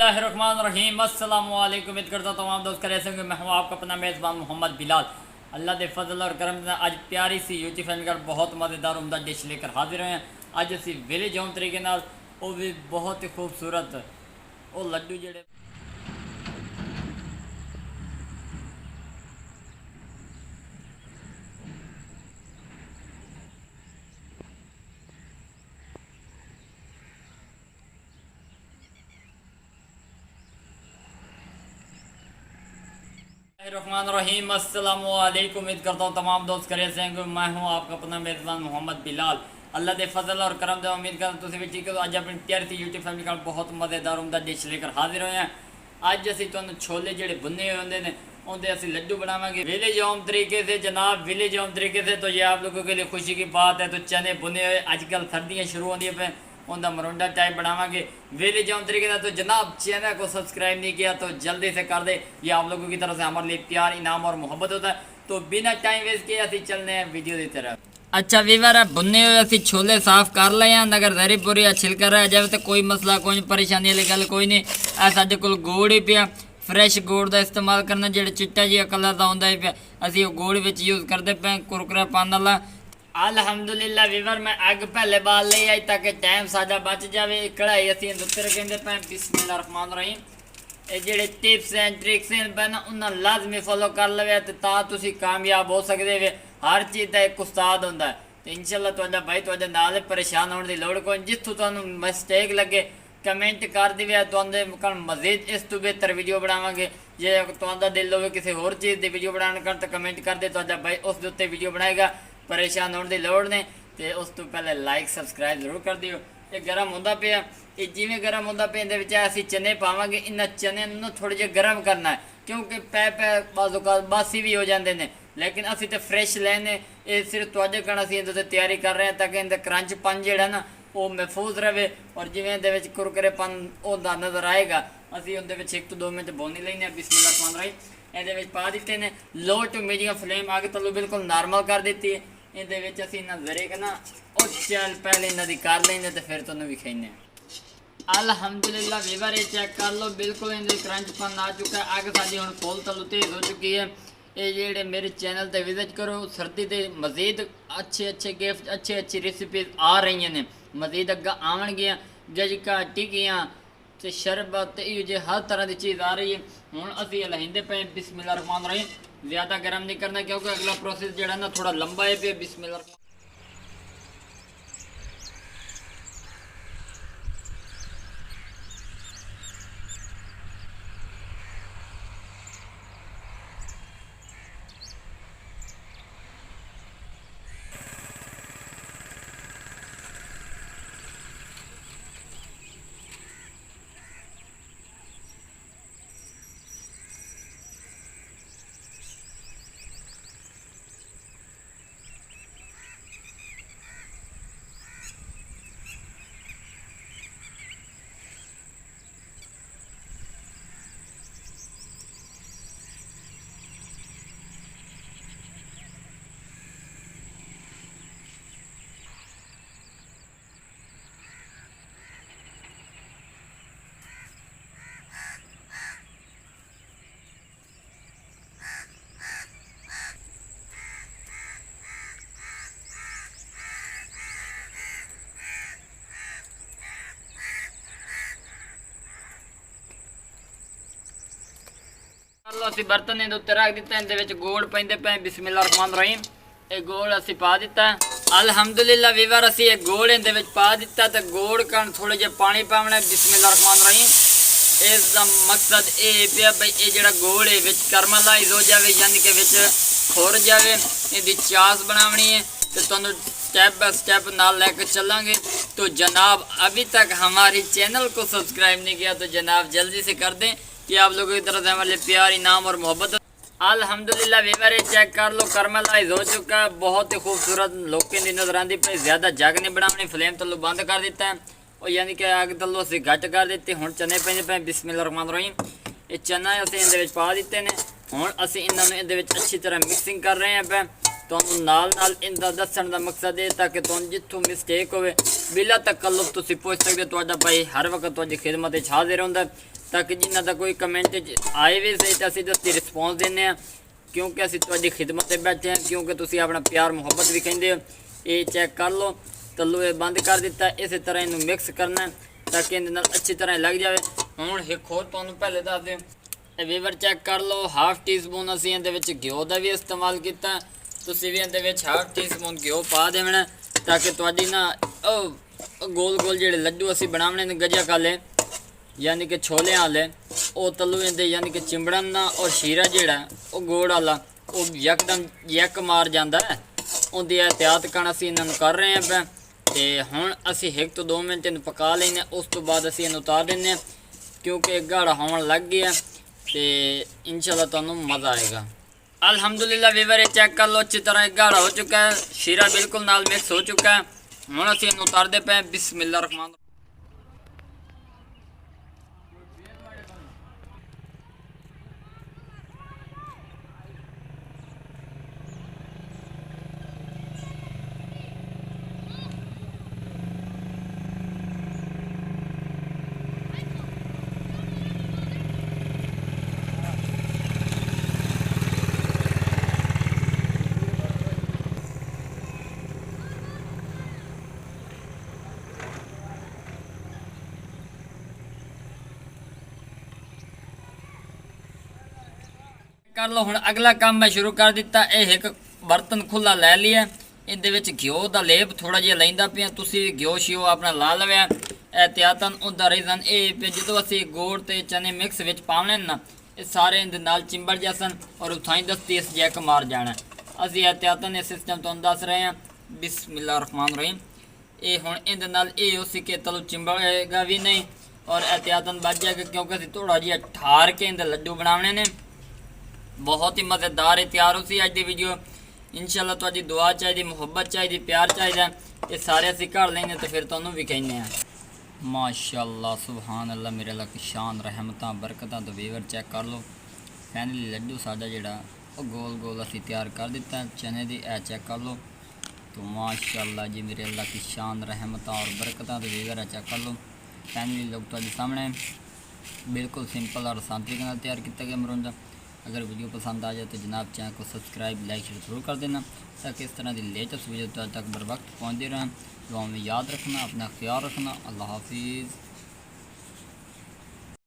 बिस्मिल्लाहिर्रहमानिर्रहीम अस्सलाम वालेकुम। उम्मीद करता हूँ तमाम दोस्त कैसे होंगे। मैं हूँ आपका अपना मेज़बान मोहम्मद बिलाल। अल्लाह के फजल और करम से आज प्यारी सी यूट्यूब फैमिली का बहुत मज़ेदार उम्दा डिश लेकर हाजिर हुए हैं। अज असी विलेज होम तरीके नाल वो भी बहुत ही खूबसूरत वो लड्डू जेड़े रहीम अस्सलाम वालेकुम। उम्मीद करता हूँ तमाम दोस्त करे से मैं हूँ आपका अपना मेज़बान मोहम्मद बिलाल। अल्लाह के फजल और करम से उम्मीद करता तुम भी ठीक हो। अज अपनी प्यारी सी यूट्यूब फैमिली का बहुत मज़ेदार उम्दा डिश लेकर हाजिर हुए हैं। अज असी तुहानू छोले जेड़े बुने हुए होंगे ने उनके असी लड्डू बनावांगे विलेज होम तरीके से। जनाब विलेज होम तरीके से तो ये आप लोगों के लिए खुशी की बात है। तो चने बुने हुए आजकल सर्दियाँ शुरू होंगी पे उनका मरुंडा टाइप बनावांगे विलेज होम तरीके से। तो जनाब चैनल को सब्सक्राइब नहीं किया तो जल्दी से कर दे। ये आप लोगों की तरफ से हमारे लिए प्यार इनाम और मोहब्बत होता है। तो बिना टाइम वेस्ट किए असी चलने हैं वीडियो की तरफ। अच्छा वीवर बुने हुए असी छोले साफ कर ले हैं। अगर जरी पूरी छिलका रह जाए तो कोई मसला कोई परेशानी वाली गल कोई नहीं। साढ़े को गुड़ ही पिया फ्रैश गुड़ का इस्तेमाल करना जो चिट्टा जिहा कलर का होंगे पिया असी गुड़ में यूज़ करते पे कुरकुरा पान वाला। अल्हम्दुलिल्लाह वीवर मैं अग पहले बाल ले आई ताकि टाइम साजा बच जाए। कढ़ाई असी उत्ते रखेंगे पे बिस्मिल्लाहिर्रहमानिर्रहीम। ये जेडे टिप्स एंड ट्रिक्स हैं पे ना उन्हें लाजमी फॉलो कर लवे तो तुसी कामयाब हो सकते वे। हर चीज़ का एक उस्ताद होंदा है तो इंशाल्लाह तुहाडा भाई तुहाडे नाल परेशान होने की लोड़ कोई। जिथों तुहानू मिस्टेक लगे कमेंट कर दिवे तुहाडे मजीद इस तो बेहतर वीडियो बनावांगे। जे तुहाडा दिल होवे किसी होर चीज़ की वीडियो बनाने कर तो कमेंट कर दे तुहाडा भाई उस दे उत्ते वीडियो बनाएगा। परेशान होने की लोड़ ने तो उस तो पहले लाइक सबसक्राइब जरूर कर दियो। ये गर्म होंदा पिया ये जिमें गर्म होंदा पिया इहदे विच असीं चने पावांगे। इन्हां चने नूं थोड़े जिहे गर्म करना है क्योंकि पै बाज़ बासी भी हो जाते हैं लेकिन असीं तो फ्रैश लैने। ये सिर्फ तुहाडे कण असीं इहदे तैयारी कर रहे हैं ताकि इहदा क्रंचपन जिहड़ा ना वो महफूज रहे और जिवें इहदे विच कुरकुरेपन उहदा नज़र आएगा। असीं उहदे विच 1 तो 2 मिनट भुन लैने। बिस्मिल्लाहिर्रहमानिर्रहीम इहदे विच पा दित्ते ने लो टू मीडियम फ्लेम अग तलू बिल्कुल नॉर्मल कर दी है। इहदे विच असीं इन्हां जरे ना और चल पहले इन्हां दी कर लैंदे तो फिर तुहानूं विखाइने। अल्हम्दुलिल्लाह वीवर ये चेक कर लो बिल्कुल इनके क्रंचपन आ चुका है। अग साडी हुण फुल तलू तेज़ हो चुकी है। ये जेडे मेरे चैनल पर विजिट करो सर्दी के मजीद अच्छे गिफ्ट अच्छी रेसिपीज आ रही ने मजीद अगर आवन गजका टिक्कियाँ तो शरबत ये हर तरह की चीज़ आ रही है। हूँ असी लहिंदे पे बिस्मिल्लाहिर्रहमानिर्रहीम। ज़्यादा गर्म नहीं करना क्योंकि अगला प्रोसेस जो ना थोड़ा लंबा है पे बिस्मिल्लाह। असी बर्तन के उत्ते रख दिता इहदे गोड़ पैंदे पे बिस्मिल्लाहिर्रहमानिर्रहीम। ये गोड़ असी पा दिता अल्हम्दुलिल्लाह वीवर असी ये गोड़ इहदे पा दिता तो गोड़ कण थोड़े जे पानी पावना बिस्मिल्लाहिर्रहमानिर्रहीम। इसका मकसद ये पिया भाई ये जो गोड़ है करमलाइज हो जाए यानी कि खुर जाए इसकी चास बनावनी है तो तुहानू स्टेप बाय स्टेप नाल लैके चलांगे। तो जनाब अभी तक हमारी चैनल को सब्सक्राइब नहीं किया तो जनाब जल्दी से कर दें कि आप लोगों की तरफ से हमारे लिए प्यार इनाम और मोहब्बत। अल्हम्दुलिल्लाह वीवर चेक कर लो करमलाइज हो चुका है बहुत ही खूबसूरत लोकें की नजर आती पे। ज़्यादा जग नहीं बनानी फ्लेम तलू बंद कर दिता है और यानी कि अग तलू असी घट कर दी। हूँ चने पे पे बिस्मिल्लाहिर्रहमानिर्रहीम। ये चना असी इहदे विच पा दिते ने। हूँ असी इन्होंने इहदे विच अच्छी तरह मिक्सिंग कर रहे हैं पे। तो नाल इनका दसन का मकसद है ताकि तुम जितों मिसटेक हो बिला तकल्लुफ तुम पूछ सकते। तो भाई हर वक्त तुहाडी खिदमत हाजिर होंदा ਤੱਕ ਜਿਨ੍ਹਾਂ ਦਾ ਕੋਈ ਕਮੈਂਟ ਆਏ ਵੀ ਸਹੀ ਤਾਂ ਅਸੀਂ ਦੱਸਦੀ ਰਿਸਪੌਂਸ ਦਿੰਦੇ ਹਾਂ, ਕਿਉਂਕਿ ਅਸੀਂ ਤੁਹਾਡੀ ਖਿਦਮਤ 'ਤੇ ਬੈਠੇ ਹਾਂ, ਕਿਉਂਕਿ ਤੁਸੀਂ ਆਪਣਾ ਪਿਆਰ ਮੁਹੱਬਤ ਵੀ ਕਹਿੰਦੇ ਹੋ। ਇਹ ਚੈੱਕ ਕਰ ਲਓ, ਤੱਲੂ ਇਹ ਬੰਦ ਕਰ ਦਿੱਤਾ। ਇਸੇ ਤਰ੍ਹਾਂ ਇਹਨੂੰ ਮਿਕਸ ਕਰਨਾ ਤਾਂ ਕਿ ਇਹਦੇ ਨਾਲ ਅੱਛੀ ਤਰ੍ਹਾਂ ਲੱਗ ਜਾਵੇ। ਹੁਣ ਇੱਕ ਹੋਰ ਤੁਹਾਨੂੰ ਪਹਿਲੇ ਦੱਸ ਦਿਓ, ਇਹ ਵੀਵਰ ਚੈੱਕ ਕਰ ਲਓ, ਹਾਫ ਟੀ ਸਪੂਨ ਅਸੀਂ ਇਹਦੇ ਵਿੱਚ ਘਿਓ ਦਾ ਵੀ ਇਸਤੇਮਾਲ ਕੀਤਾ। ਤੁਸੀਂ ਵੀ ਇਹਦੇ ਵਿੱਚ ਹਾਫ ਟੀ ਸਪੂਨ ਘਿਓ ਪਾ ਦੇਣਾ ਤਾਂ ਕਿ ਤੁਹਾਡੀ ਨਾ ਗੋਲ ਗੋਲ ਜਿਹੜੇ ਲੱਡੂ ਅਸੀਂ ਬਣਾਉਣੇ ਨੇ ਗਜਾ ਕਾਲੇ यानी कि छोले वाले वो तलू इंदे यानी कि चिंबड़न ना और शीरा जेड़ा वो गोड़ वाला वो यकदम यक मार जाता है। उनकी एहतियात करना असी इन्हों कर रहे हैं तो हुण असी 1 तो 2 मिनट इन पका लेने, उस तो बाद असी इन्हूं उतार देने क्योंकि गाढ़ा होने लग गया तो इंशाल्लाह तुहानूं मज़ा आएगा। अल्हम्दुलिल्लाह वीवर चेक कर लो, अच्छी तरह गाढ़ा हो चुका है, शीरा बिल्कुल नाल मिक्स हो चुका है। हुण असी इन्हूं उतारते पे बिस्मिल्लाह रहमान। कर लो। हुण अगला काम मैं शुरू कर दिता। यह एक बर्तन खुला लै लिया, ये घ्यो का लेप थोड़ा जिहा लैंदा पिया, तुसीं घ्यो शियो अपना ला लवैया एहतियातन। उहदा रीज़न ये जो असीं गोड़ ते चने मिक्स विच पावणे ना, ये सारे इहदे नाल चिंबड़ जासन और उथाई दस्ती इस जैक मार जाना। असीं एहतियातन ये सिस्टम तुहानूं दस रहे हैं। बिस्मिल्लाह रहमान रहीम। ये हुण इहदे नाल ये उसी के तलो चिंबड़ेगा भी नहीं और एहतियातन बच जाएगा, क्योंकि असीं थोड़ा जिहा ठार के इहदे लड्डू बनावणे ने। बहुत ही मज़ेदार तैयार हो सी अज की वीडियो। इंशाल्लाह तुहाडी दुआ चाहिए, मुहब्बत चाहिए, प्यार चाहिए, ये सारे असीं घर लेने तो फिर तुहानूं भी कहने हैं। माशाअल्लाह सुभान अल्लाह, मेरे अल्लाह की शान रहमतां बरकतां। तो वीवर चेक कर लो, फाइनली लड्डू साडा जिहड़ा वो गोल गोल असीं तैयार कर दिता चने दी। ए चेक कर लो। तो माशाअल्लाह जी, मेरे अल्लाह की शान रहमतां और बरकतां। तो वीवर चेक कर लो, फाइनली लोग तुहाडे सामने बिल्कुल सिंपल और आसान तरीके नाल तैयार किया गया मरुंजा। अगर वीडियो पसंद आ जाए तो जनाब चैनल को सब्सक्राइब लाइक शेयर जरूर कर देना, ताकि इस तरह की लेटेस्ट वीडियो तक बर वक्त पहुँचती रहें। दुआ में याद रखना, अपना ख्याल रखना। अल्लाह हाफिज़।